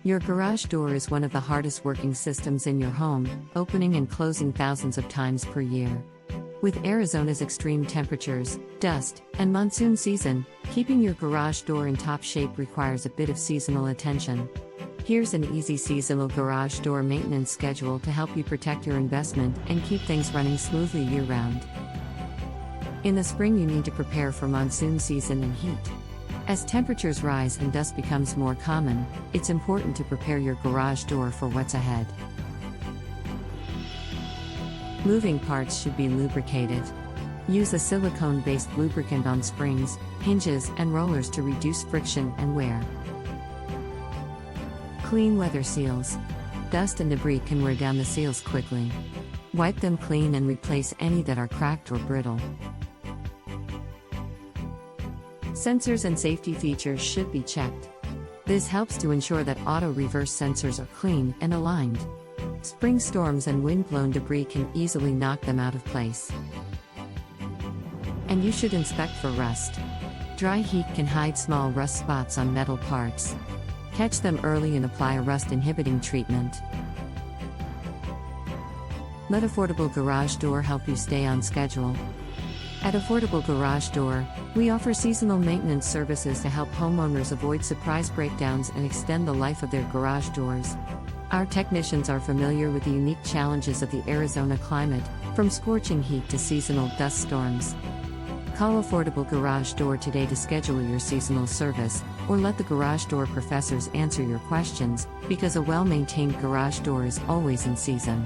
Your garage door is one of the hardest working systems in your home, opening and closing thousands of times per year. With Arizona's extreme temperatures, dust, and monsoon season, keeping your garage door in top shape requires a bit of seasonal attention. Here's an easy seasonal garage door maintenance schedule to help you protect your investment and keep things running smoothly year-round. In the spring, you need to prepare for monsoon season and heat. As temperatures rise and dust becomes more common, it's important to prepare your garage door for what's ahead. Moving parts should be lubricated. Use a silicone-based lubricant on springs, hinges, and rollers to reduce friction and wear. Clean weather seals. Dust and debris can wear down the seals quickly. Wipe them clean and replace any that are cracked or brittle. Sensors and safety features should be checked. This helps to ensure that auto-reverse sensors are clean and aligned. Spring storms and wind-blown debris can easily knock them out of place. And you should inspect for rust. Dry heat can hide small rust spots on metal parts. Catch them early and apply a rust-inhibiting treatment. Let Affordable Garage Door help you stay on schedule. At Affordable Garage Door, we offer seasonal maintenance services to help homeowners avoid surprise breakdowns and extend the life of their garage doors. Our technicians are familiar with the unique challenges of the Arizona climate, from scorching heat to seasonal dust storms. Call Affordable Garage Door today to schedule your seasonal service, or let the garage door professors answer your questions, because a well-maintained garage door is always in season.